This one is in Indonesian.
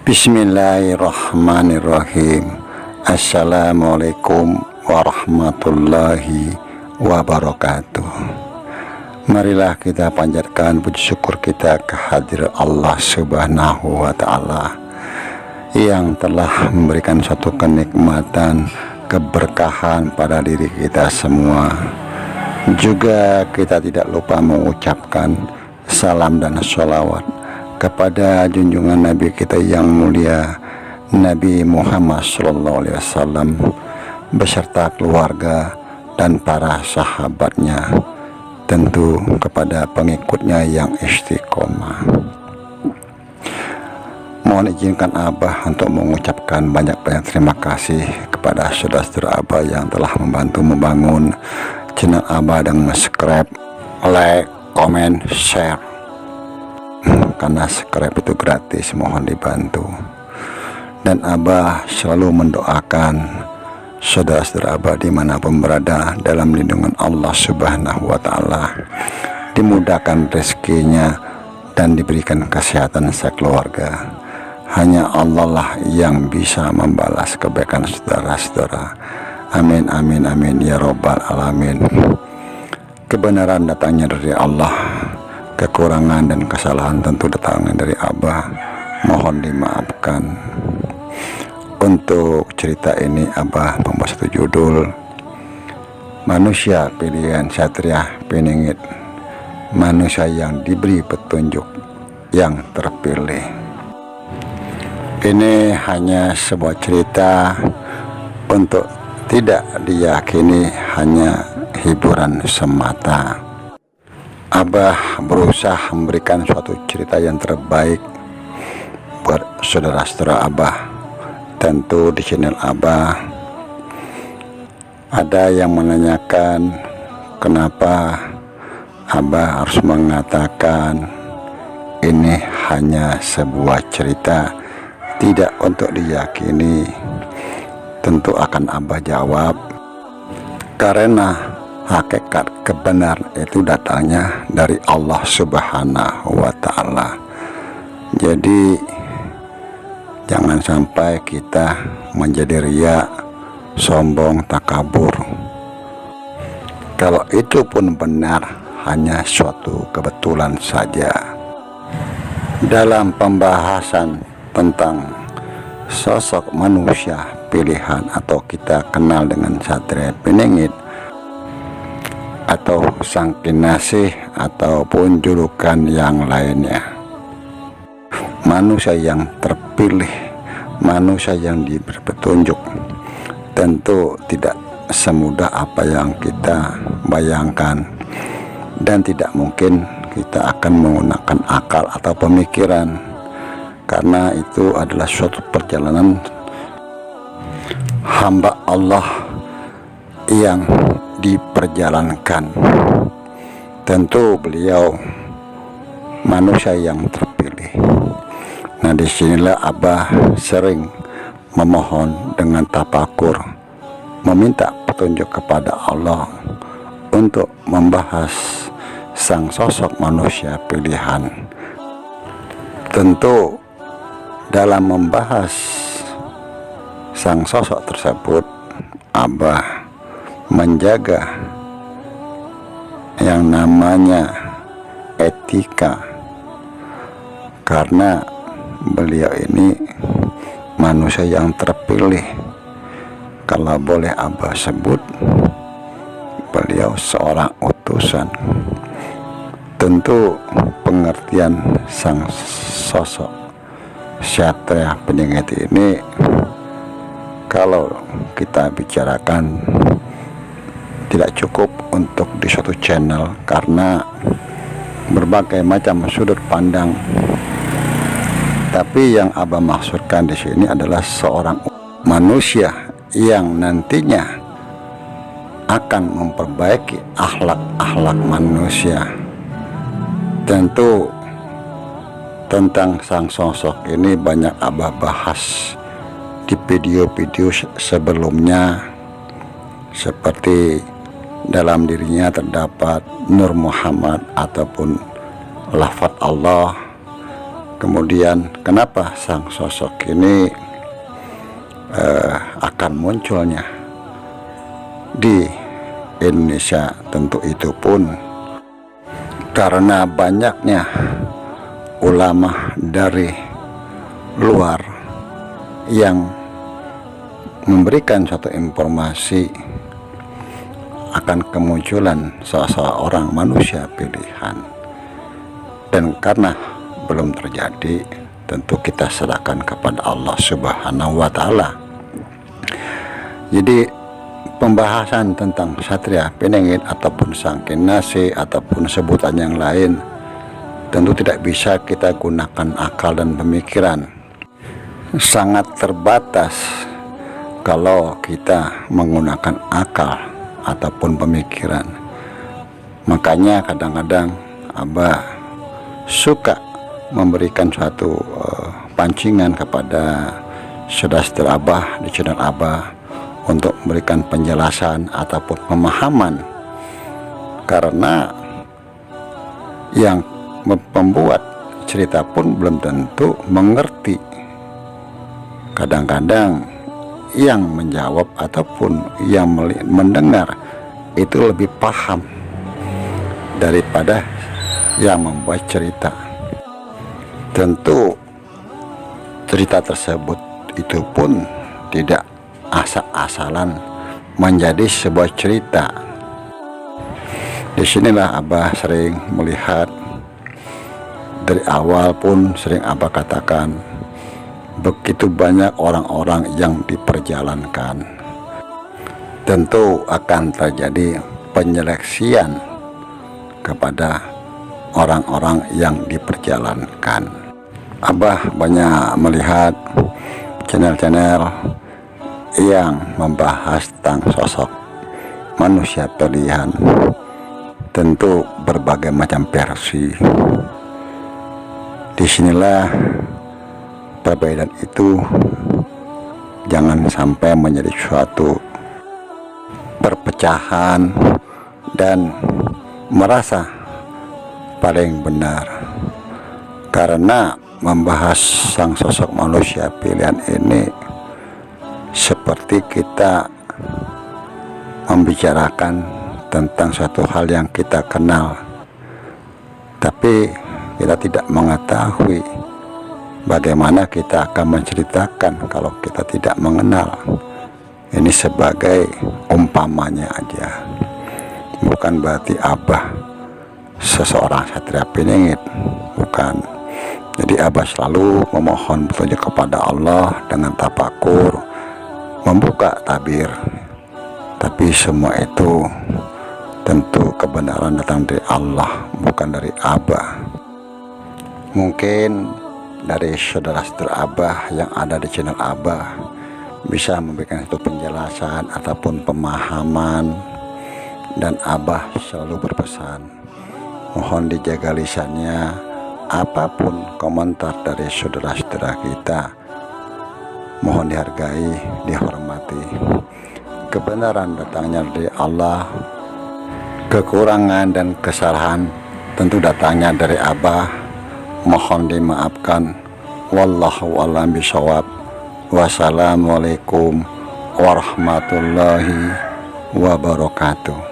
Bismillahirrahmanirrahim. Assalamualaikum warahmatullahi wabarakatuh. Marilah kita panjatkan puji syukur kita kehadirat Allah Subhanahu wa Ta'ala yang telah memberikan suatu kenikmatan, keberkahan pada diri kita semua. Juga kita tidak lupa mengucapkan salam dan sholawat kepada junjungan Nabi kita yang mulia, Nabi Muhammad SAW, beserta keluarga dan para sahabatnya, tentu kepada pengikutnya yang istiqomah. Mohon izinkan Abah untuk mengucapkan banyak-banyak terima kasih kepada saudara-saudara Abah yang telah membantu membangun channel Abah dengan subscribe, like, komen, share. Karena subscribe itu gratis, mohon dibantu. Dan Abah selalu mendoakan saudara-saudara Abah dimanapun berada dalam lindungan Allah Subhanahu wa Ta'ala, dimudahkan rezekinya dan diberikan kesehatan sekeluarga. Hanya Allah lah yang bisa membalas kebaikan saudara-saudara. Amin amin amin ya robbal alamin. Kebenaran datangnya dari Allah, kekurangan dan kesalahan tentu datangnya dari Abah, mohon dimaafkan. Untuk cerita ini Abah membuat satu judul, Manusia Pilihan Satria Piningit, manusia yang diberi petunjuk, yang terpilih. Ini hanya sebuah cerita untuk tidak diyakini hanya hiburan semata. Abah berusaha memberikan suatu cerita yang terbaik buat saudara-saudara Abah. Tentu di channel Abah ada yang menanyakan kenapa Abah harus mengatakan ini hanya sebuah cerita, tidak untuk diyakini. Tentu akan Abah jawab, karena hakikat kebenaran itu datangnya dari Allah Subhanahu wa Ta'ala. Jadi jangan sampai kita menjadi riya, sombong, takabur. Kalau itu pun benar, hanya suatu kebetulan saja. Dalam pembahasan tentang sosok manusia pilihan atau kita kenal dengan Satria Piningit atau Sang Kinasih ataupun julukan yang lainnya, manusia yang terpilih, manusia yang diberi petunjuk, tentu tidak semudah apa yang kita bayangkan, dan tidak mungkin kita akan menggunakan akal atau pemikiran, karena itu adalah suatu perjalanan hamba Allah yang diperjalankan. Tentu beliau manusia yang terpilih. Nah, disinilah Abah sering memohon dengan tafakur, meminta petunjuk kepada Allah untuk membahas sang sosok manusia pilihan. Tentu dalam membahas sang sosok tersebut, Abah menjaga yang namanya etika, karena beliau ini manusia yang terpilih. Kalau boleh Abah sebut, beliau seorang utusan. Tentu pengertian sang sosok Satria Piningit ini, kalau kita bicarakan, tidak cukup untuk di suatu channel, karena berbagai macam sudut pandang. Tapi yang Abah maksudkan di sini adalah seorang manusia yang nantinya akan memperbaiki akhlak-akhlak manusia. Tentu tentang sang sosok ini banyak Abah bahas di video-video sebelumnya, seperti dalam dirinya terdapat Nur Muhammad ataupun lafaz Allah, Kemudian kenapa sang sosok ini akan munculnya di Indonesia? Tentu itu pun karena banyaknya ulama dari luar yang memberikan suatu informasi akan kemunculan seseorang manusia pilihan, dan karena belum terjadi, tentu kita serahkan kepada Allah Subhanahu wa Ta'ala. Jadi pembahasan tentang Satria Piningit ataupun Sang Kinase ataupun sebutan yang lain tentu tidak bisa kita gunakan akal dan pemikiran. Sangat terbatas kalau kita menggunakan akal ataupun pemikiran. Makanya kadang-kadang Abah suka memberikan suatu pancingan kepada saudara Abah di channel Abah untuk memberikan penjelasan ataupun pemahaman, karena yang pembuat cerita pun belum tentu mengerti. Kadang-kadang yang menjawab ataupun yang mendengar itu lebih paham daripada yang membuat cerita. Tentu cerita tersebut itu pun tidak asal-asalan menjadi sebuah cerita. Disinilah Abah sering melihat, dari awal pun sering Abah katakan, begitu banyak orang-orang yang diperjalankan. Tentu akan terjadi penyeleksian kepada orang-orang yang diperjalankan. Abah banyak melihat channel-channel yang membahas tentang sosok manusia pilihan, tentu berbagai macam versi. Disinilah perbedaan itu jangan sampai menjadi suatu perpecahan dan merasa paling benar, karena membahas sang sosok manusia pilihan ini seperti kita membicarakan tentang suatu hal yang kita kenal, tapi kita tidak mengetahui bagaimana kita akan menceritakan kalau kita tidak mengenal. Ini sebagai umpamanya aja, bukan berarti Abah seseorang Satria Piningit, bukan. Jadi Abah selalu memohon petunjuk kepada Allah dengan tafakur, membuka tabir. Tapi semua itu tentu kebenaran datang dari Allah, bukan dari Abah. Mungkin dari saudara-saudara Abah yang ada di channel Abah bisa memberikan satu penjelasan ataupun pemahaman, dan Abah selalu berpesan, mohon dijaga lisannya. Apapun komentar dari saudara-saudara kita mohon dihargai, dihormati. Kebenaran datangnya dari Allah, kekurangan dan kesalahan tentu datangnya dari Abah, mohon dimaafkan. Wallahu a'lam bishawab. Wassalamualaikum warahmatullahi wabarakatuh.